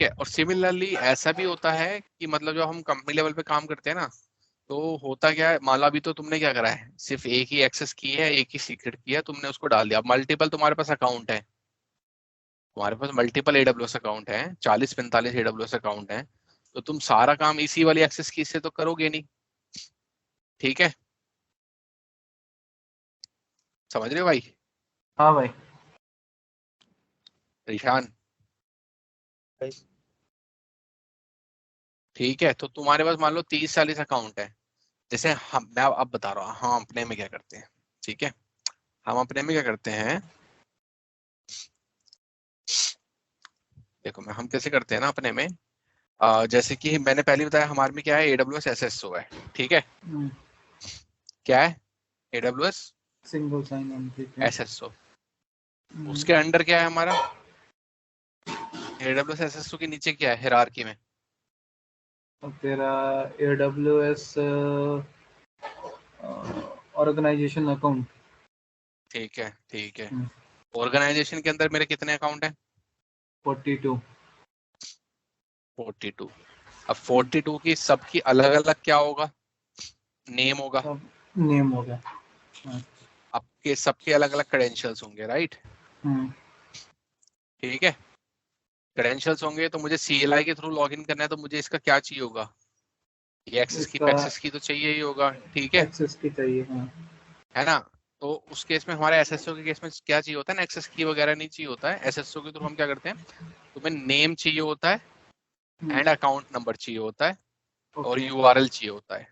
है। और सिमिलरली ऐसा भी होता है कि मतलब जब हम कंपनी लेवल पे काम करते हैं ना, तो होता क्या है, मान लो अभी तो तुमने क्या करा है, सिर्फ एक ही एक्सेस की है, एक ही सीक्रेट की है, तुमने उसको डाल दिया। अब मल्टीपल तुम्हारे पास अकाउंट है, तुम्हारे पास मल्टीपल एडब्ल्यूएस अकाउंट है, 40-45 एडब्ल्यूएस अकाउंट है, तो तुम सारा काम इसी वाली एक्सेस की से तो करोगे नहीं। ठीक है, समझ रहे हो भाई? हाँ भाई। ईशान, भाई ठीक है, तो तुम्हारे पास मान लो 30-40 अकाउंट है। जैसे हम, मैं अब बता रहा हूँ हम अपने में क्या करते हैं। ठीक है, हम अपने में क्या करते हैं, देखो मैं हम कैसे करते हैं ना अपने में, जैसे कि मैंने पहले बताया हमारे में क्या है, एडब्ल्यूएस एसएसओ है। ठीक है, क्या है, एडब्ल्यूएस सिंगल साइन ऑन, ठीक है। एसएसओ। उसके अंडर क्या है हमारा, एडब्ल्यूएस एसएसओ के नीचे क्या है हिरार्की में? और तेरा AWS ऑर्गेनाइजेशन अकाउंट। ठीक है, ठीक है। ऑर्गेनाइजेशन के अंदर मेरे कितने अकाउंट हैं? 42। 42। अब 42 की सबकी अलग अलग क्या होगा, नेम होगा। सब नेम हो गया। आपके सबके अलग अलग क्रेडेंशियल्स होंगे, राइट? ठीक है, क्रेडेंशियल्स होंगे, तो मुझे सीएलआई के थ्रू लॉगिन करना है, तो मुझे इसका क्या चाहिए होगा, ये एक्सेस की इसका पैक्सेस की तो चाहिए ही होगा। ठीक है एक्सेस की चाहिए, हाँ। है ना? तो उस केस में हमारे एसएसओ के केस में क्या चाहिए होता है ना, एक्सेस की वगैरह नहीं चाहिए होता है। एसएसओ के थ्रू हम क्या करते हैं, तुम्हें नेम चाहिए होता है एंड अकाउंट नंबर चाहिए होता है और ओके। यूआरएल चाहिए होता है,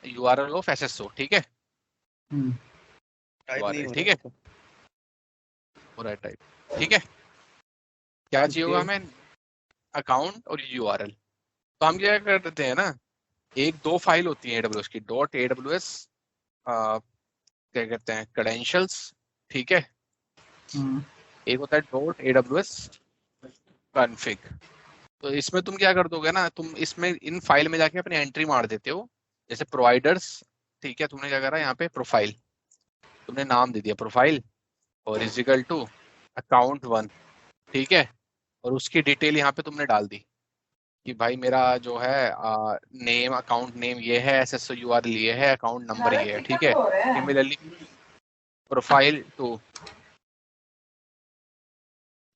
यूआरएल ऑफ एसएसओ। ठीक है, टाइप नहीं यूआरएल, हो ठीक रहा है, है तो। पूरा टाइप। ठीक है, क्या चाहिए ओके। होगा हमें, अकाउंट और यूआरएल। तो हम क्या करते हैं ना, एक दो फाइल होती है एडब्ल्यूएस की, डॉट एडब्ल्यूएस क्या कहते हैं, क्रेडेंशियल्स। ठीक है, एक होता है डॉट एडब्ल्यूएस कॉन्फ़िग। तो इसमें तुम क्या कर दोगे ना, तुम इसमें इन फाइल में जाके अपनी एंट्री मार देते हो, जैसे प्रोवाइडर्स। ठीक है, तुमने क्या करा यहाँ पे, प्रोफाइल, तुमने नाम दे दिया प्रोफाइल, और इजिकल टू अकाउंट 1। ठीक है, और उसकी डिटेल यहाँ पे तुमने डाल दी कि भाई मेरा जो है नेम, अकाउंट नेम ये है, एसएसओ यूआरएल ये है, अकाउंट नंबर ये है। ठीक है, सिमिलरली प्रोफाइल 2।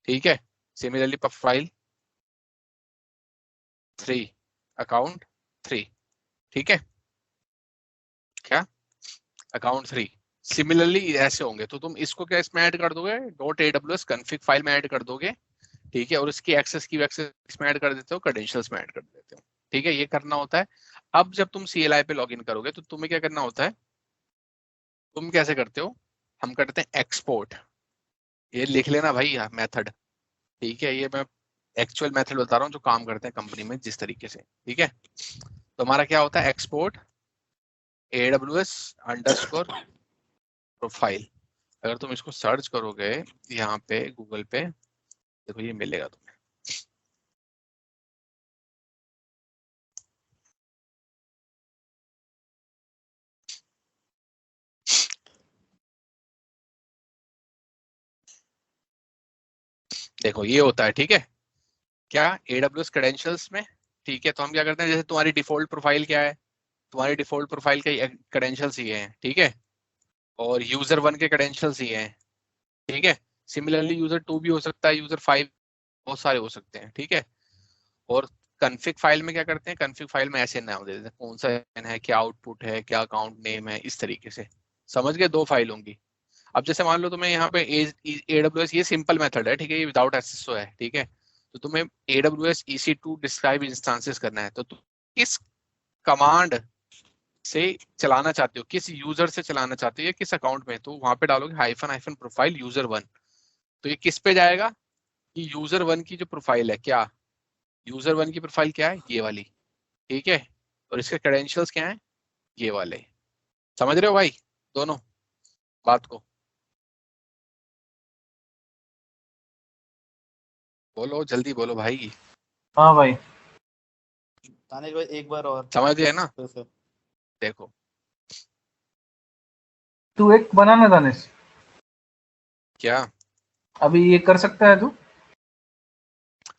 ठीक है, सिमिलरली प्रोफाइल 3, अकाउंट 3। ठीक है, क्या, अकाउंट 3। सिमिलरली ऐसे होंगे, तो तुम इसको क्या इसमें ऐड कर दोगे, डॉट एडब्ल्यूएस कॉन्फ़िग फाइल में ऐड कर दोगे। ठीक है, और इसकी एक्सेस की एक्सेस में ऐड कर देते हो, क्रेडेंशियल्स में ऐड कर देते हो। ठीक है, ये करना होता है। अब जब तुम सीएलआई पे लॉगिन करोगे तो तुम्हें क्या करना होता है, तुम कैसे करते हो, हम करते हैं एक्सपोर्ट। ये लिख लेना भाई मेथड। ठीक है, ये मैं एक्चुअल मेथड बता रहा हूँ जो काम करते हैं कंपनी में जिस तरीके से। ठीक है, तो हमारा क्या होता है, एक्सपोर्ट AWS_प्रोफाइल। अगर तुम इसको सर्च करोगे यहाँ पे गूगल पे, देखो ये मिलेगा तुम्हें। देखो ये होता है। ठीक है, क्या, AWS क्रेडेंशियल्स में। ठीक है, तो हम क्या करते हैं, जैसे तुम्हारी डिफॉल्ट प्रोफाइल क्या है, तुम्हारी डिफॉल्ट प्रोफाइल के क्रेडेंशियल्स ये हैं। ठीक है, और यूजर 1 के क्रेडेंशियल्स ये हैं। ठीक है, सिमिलरली यूजर 2 भी हो सकता है, यूजर 5, बहुत सारे हो सकते हैं। ठीक है, और कन्फिग फाइल में क्या करते हैं, कन्फिग फाइल में ऐसे नाम दे देते हैं, कौन सा है, क्या आउटपुट है, क्या अकाउंट नेम है, इस तरीके से। समझ गए, दो फाइल होंगी। अब जैसे मान लो तुम्हें यहाँ पे AWS, ये सिंपल मेथड है। ठीक है, ये विदाउट एसएसओ है। ठीक है, तो तुम्हें AWS EC2 डिस्क्राइब इंस्टांसेस करना है, तो तुम किस कमांड से चलाना चाहते हो, किस यूजर से चलाना चाहते हो, या किस अकाउंट में, तो वहां पे डालोगे हाइफन प्रोफाइल यूजर 1। तो ये किस पे जाएगा, कि यूजर 1 की जो प्रोफाइल है, क्या यूजर 1 की प्रोफाइल क्या है, ये वाली। ठीक है, और इसके क्रेडेंशियल्स क्या है, ये वाले। समझ रहे हो भाई दोनों बात को? बोलो, जल्दी बोलो भाई। हाँ भाई। दानिश भाई एक बार और समझ गए ना? फिर से। देखो, तू एक बनाना दानिश, क्या, अभी ये कर सकता है तू?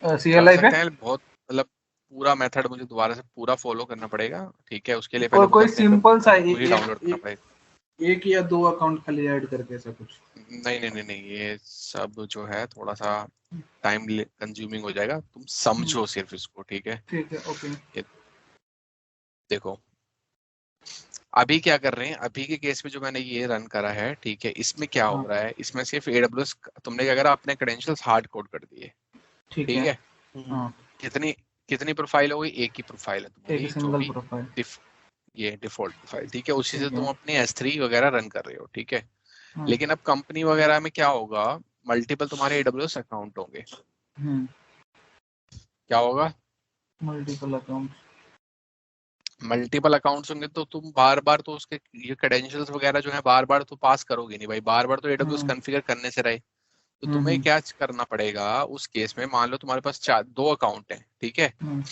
CLI पे सकते हैं, बहुत मतलब पूरा मेथड मुझे दोबारा से पूरा फॉलो करना पड़ेगा, ठीक है। उसके लिए पहले मुझे कोई अपने पे सिंपल सा पूरी डाउनलोड करना पड़ेगा। एक या दो अकाउंट खाली ऐड करके ऐसा कुछ। नहीं नहीं नहीं नहीं, ये सब जो है थोड़ा सा टाइम कंज्यूमिंग हो जाएगा, तुम समझो सिर्फ इसको, ठीक है। ठीक है, ओके। ये देखो अभी क्या कर रहे हैं, अभी के केस में जो मैंने ये रन करा है, ठीक है, इसमें क्या हो हाँ, रहा है, इसमें सिर्फ AWS तुमने क्या करा, अपने क्रेडेंशियल्स हार्ड कोड कर दिए, ठीक ठीक है। है। हाँ, कितनी कितनी प्रोफाइल हो गई, एक ही प्रोफाइल है एक तुम्हारी जो सिंगल भी प्रोफाइल। ये डिफॉल्ट प्रोफाइल, ठीक है। उसी से ठीक तुम है। अपनी S3 वगैरह रन कर रहे हो, ठीक है। हम्म। लेकिन अब कंपनी वगैरह में क्या होगा, मल्टीपल तुम्हारे AWS अकाउंट होंगे, हम्म। क्या होगा, मल्टीपल अकाउंट। मल्टीपल अकाउंट्स होंगे तो तुम बार बार तो उसके ये क्रेडेंशियल्स वगैरह जो है बार बार तो पास करोगे नहीं भाई, बार बार तो AWS हम्म। कॉन्फ़िगर करने से रहे। तो तुम्हें हम्म। क्या करना पड़ेगा उस केस में, मान लो तुम्हारे पास चार दो अकाउंट है, ठीक है। हम्म।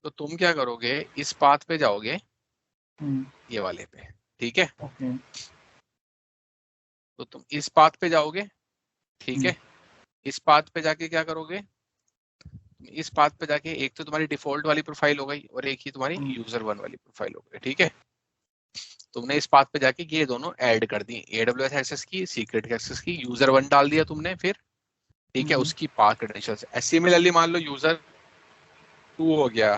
तो तुम क्या करोगे, इस पाथ पे जाओगे, हम्म। ये वाले पे, ठीक है। ओके। तो तुम इस पाथ पे जाओगे, ठीक हम्म। है। इस पाथ पे जाके क्या करोगे, इस पाथ पे जाके एक तो तुम्हारी डिफॉल्ट वाली प्रोफाइल हो गई और एक ही तुम्हारी हम्म। यूजर वन वाली प्रोफाइल हो गई, ठीक है। तुमने इस पाथ पे जाके ये दोनों ऐड कर दी, AWS एक्सेस की, सीक्रेट एक्सेस की, यूजर वन डाल दिया तुमने फिर, ठीक है, हम्म। उसकी पाथ क्रेडेंशियल्स। सिमिलरली मान लो यूजर टू हो गया,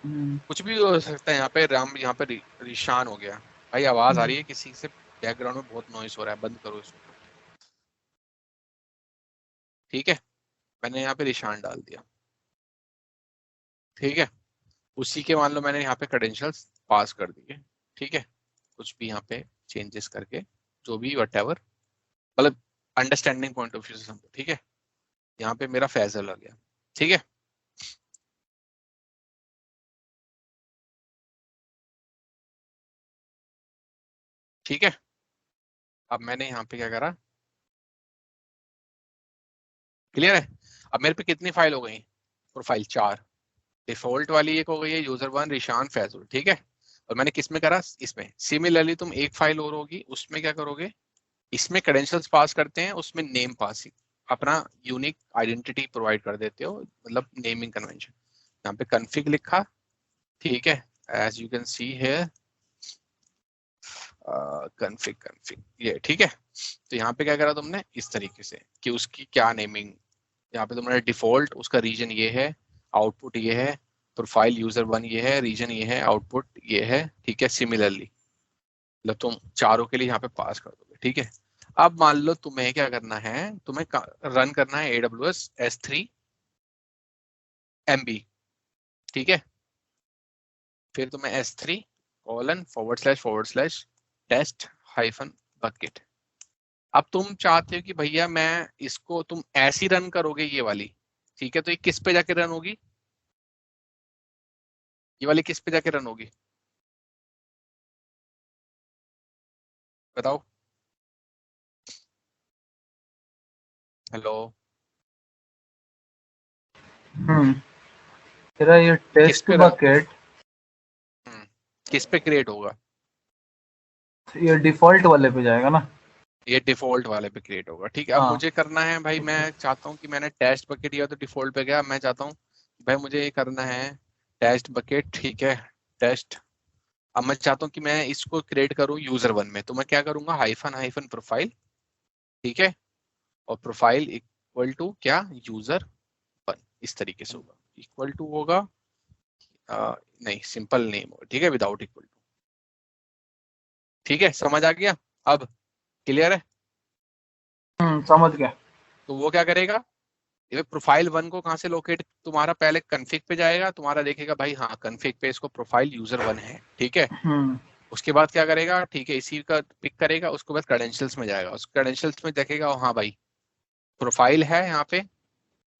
हम्म। कुछ भी हो सकता है, यहाँ पे राम, यहाँ पे रिशान हो गया। भाई आवाज आ हम्म। रही है किसी से, बैकग्राउंड में बहुत नॉइस हो रहा है, बंद करो इसको, ठीक है। मैंने यहाँ पे रिशान डाल दिया, ठीक है। उसी के मान लो मैंने यहाँ पे क्रेडेंशियल्स पास कर दिए, ठीक है। कुछ भी यहाँ पे चेंजेस करके, जो भी वट एवर, मतलब अंडरस्टैंडिंग पॉइंट ऑफ व्यू से समझो, ठीक है। यहाँ पे मेरा फैजल आ गया, ठीक है। ठीक है, अब मैंने यहाँ पे क्या करा, क्लियर है। अब मेरे पे कितनी फाइल हो गई, प्रोफाइल चार, डिफॉल्ट वाली एक हो गई है, यूजर वन रिशान फैजुल, ठीक है। और मैंने किस में करा, इसमें। सिमिलरली तुम एक फाइल और होगी, उसमें क्या करोगे, इसमें क्रेडेंशियल्स पास करते हैं, उसमें नेम पास, अपना यूनिक आइडेंटिटी प्रोवाइड कर देते हो, मतलब नेमिंग कन्वेंशन। यहाँ पे कन्फिग लिखा, ठीक है, एज यू कैन सी है, कन्फिग कन्फिग ये, ठीक है। तो यहाँ पे क्या करा तुमने, इस तरीके से कि उसकी क्या नेमिंग, यहाँ पे तुमने डिफॉल्ट, उसका रीजन ये है, आउटपुट ये है, प्रोफाइल यूजर वन ये है, रीजन ये है, आउटपुट ये है, ठीक है। सिमिलरली मतलब तुम चारों के लिए यहाँ पे पास कर दोगे, ठीक है। अब मान लो तुम्हें क्या करना है, तुम्हें रन करना है AWS S3 MB, ठीक है। फिर तुम्हें S3:// टेस्ट हाइफन बकेट। अब तुम चाहते हो कि भैया मैं इसको, तुम ऐसी रन करोगे ये वाली, ठीक है। तो ये किस पे जाके रन होगी, ये वाली किस पे जाके रन होगी, बताओ। हेलो, हम्म। तेरा ये किस टेस्ट पे रन, बकेट किस पे क्रिएट होगा, ये डिफॉल्ट वाले पे जाएगा ना? ये डिफॉल्ट वाले पे क्रिएट होगा, ठीक है। अब हाँ, मुझे करना है भाई, ठीक मैं है। चाहता हूँ कि मैंने टेस्ट बकेट दिया तो डिफॉल्ट पे गया, मैं चाहता हूँ भाई मुझे ये करना है टेस्ट बकेट, ठीक है, टेस्ट। अब मैं चाहता हूँ कि मैं इसको क्रिएट करूँ यूजर वन में, तो मैं क्या करूंगा, हाइफन हाइफन प्रोफाइल, ठीक है। और प्रोफाइल इक्वल टू क्या, यूजर वन, इस तरीके से होगा, इक्वल टू होगा, नहीं सिंपल नेम होगा, ठीक है, विदाउट इक्वल टू, ठीक है। समझ आ गया अब, क्लियर है। समझ गया। तो वो क्या करेगा, ये प्रोफाइल वन को कहाँ से लोकेट, तुम्हारा पहले कन्फिग पे जाएगा, तुम्हारा देखेगा भाई हाँ कन्फिग पे इसको प्रोफाइल यूजर वन है, ठीक है। हम्म। उसके बाद क्या करेगा, ठीक है, इसी का पिक करेगा, उसके बाद क्रेडेंशियल्स में जाएगा, उस क्रेडेंशियल्स में देखेगा हाँ भाई प्रोफाइल है यहाँ पे,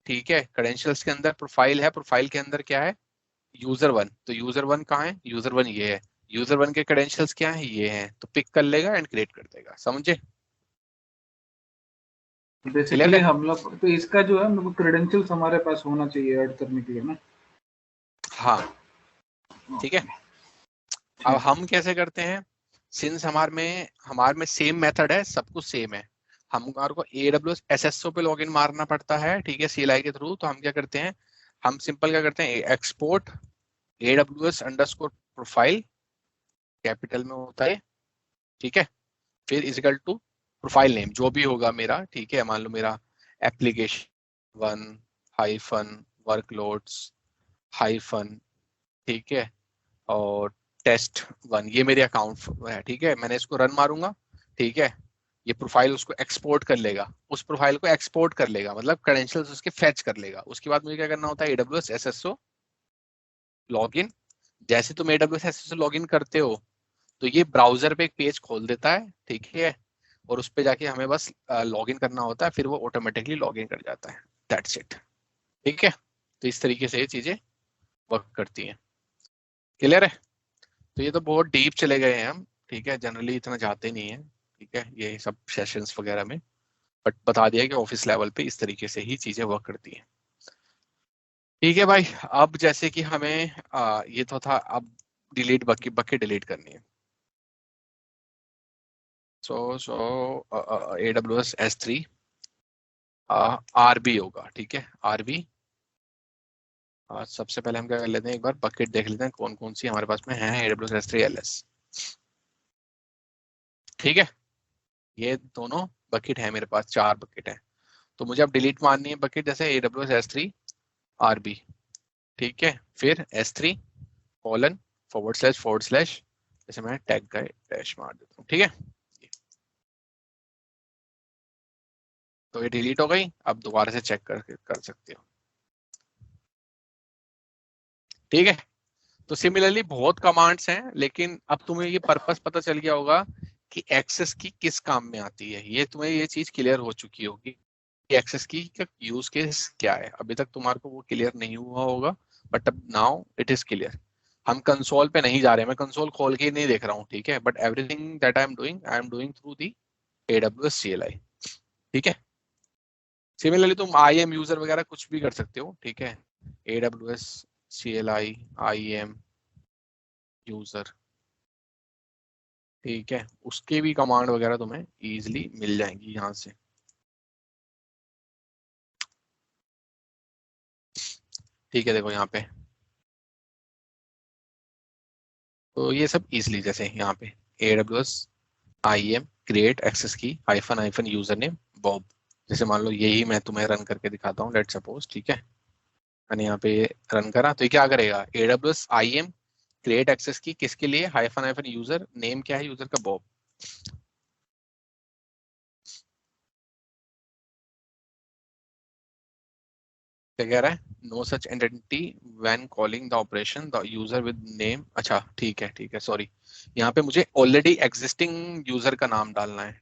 ठीक है। क्रेडेंशियल्स के अंदर प्रोफाइल है, प्रोफाइल के अंदर क्या है, यूजर वन। तो यूजर वन कहाँ है, यूजर वन ये है, यूजर वन के क्रेडेंशियल्स क्या है, ये हैं, तो पिक कर लेगा एंड क्रिएट कर देगा, समझे, क्लियर बेसिकली है। हम लोग तो इसका जो है, मतलब क्रेडेंशियल्स हमारे पास होना चाहिए ऐड करने के लिए ना? हाँ, ठीक है। ओके, अब ठीक है। हम कैसे करते हैं, सिंस हमारे में सेम मेथड है, सब कुछ सेम है, हमारे को AWS SSO पे लॉगिन मारना पड़ता है, ठीक है, CLI के थ्रू। तो हम क्या करते हैं, हम सिंपल क्या करते हैं, एक्सपोर्ट AWS_प्रोफाइल कैपिटल में होता है, ठीक है, फिर इजिकल टू प्रोफाइल नेम जो भी होगा मेरा, ठीक है, मान लो मेरा एप्लीकेशन 1 हाइफन वर्कलोड्स हाइफन, ठीक है, और टेस्ट 1, ये मेरे अकाउंट है, ठीक है, मैंने इसको रन मारूंगा, ठीक है, ये प्रोफाइल उसको एक्सपोर्ट कर लेगा, उस प्रोफाइल को एक्सपोर्ट कर लेगा, मतलब क्रेडेंशियल्स उसके फेच कर लेगा। उसके बाद मुझे क्या करना होता है, AWS SSO लॉगिन। जैसे तुम AWS SSO लॉगिन करते हो तो ये ब्राउजर पे एक पेज खोल देता है, ठीक है, और उस पे जाके हमें बस लॉगिन करना होता है, फिर वो ऑटोमेटिकली लॉगिन कर जाता है, दैट्स इट, ठीक है। तो इस तरीके से ये चीजें वर्क करती हैं। क्लियर है? तो ये तो बहुत डीप चले गए हैं हम, ठीक है, जनरली इतना जाते नहीं है, ठीक है, ये सब सेशंस वगैरह में, बट बता दिया कि ऑफिस लेवल पे इस तरीके से ही चीजें वर्क करती हैं। ठीक है भाई, अब जैसे कि हमें ये तो था, अब डिलीट बकेट डिलीट करनी है। सो AWS S3 RB होगा, ठीक है, RB। सबसे पहले हम क्या कर लेते हैं, एक बार बकेट देख लेते हैं कौन कौन सी हमारे पास में है AWS S3 LS, ठीक है, ये दोनों बकेट है मेरे पास, 4 बकेट है। तो मुझे अब डिलीट मारनी है बकेट, जैसे AWS S3 RB, ठीक है, फिर S3 :/ जैसे मैं टैग का डैश मार देता हूँ, ठीक है। तो ये डिलीट हो गई, अब दोबारा से चेक कर सकते हो, ठीक है। तो सिमिलरली बहुत कमांड्स हैं, लेकिन अब तुम्हें ये पर्पस पता चल गया होगा कि एक्सेस की किस काम में आती है, ये तुम्हें ये चीज क्लियर हो चुकी होगी कि एक्सेस की का यूज केस क्या है। अभी तक तुम्हारे को वो क्लियर नहीं हुआ होगा, बट अब नाउ इट इज क्लियर। हम कंसोल पे नहीं जा रहे, मैं कंसोल खोल के नहीं देख रहा हूँ, ठीक है, but everything that I am doing through the AWS CLI, ठीक है। सिमिलरली तुम IAM यूजर वगैरह कुछ भी कर सकते हो, ठीक है, AWS CLI IAM यूजर, ठीक है, उसके भी कमांड वगैरह तुम्हें इजीली मिल जाएंगी यहाँ से, ठीक है। देखो यहाँ पे, तो ये सब इजीली, जैसे यहाँ पे AWS IAM क्रिएट एक्सेस की हाइफन यूजर नेम बॉब, जैसे मान लो यही मैं तुम्हें रन करके दिखाता हूँ, लेट सपोज, ठीक है, मैंने यहाँ पे रन करा, तो ये क्या करेगा, AWS IAM क्रिएट एक्सेस की किसके लिए, हाइफन यूजर नेम क्या है यूजर का, बॉब। क्या कह रहा है, no such entity when calling the operation the user with name, अच्छा ठीक है, सॉरी, यहाँ पे मुझे ऑलरेडी एग्जिस्टिंग यूजर का नाम डालना है,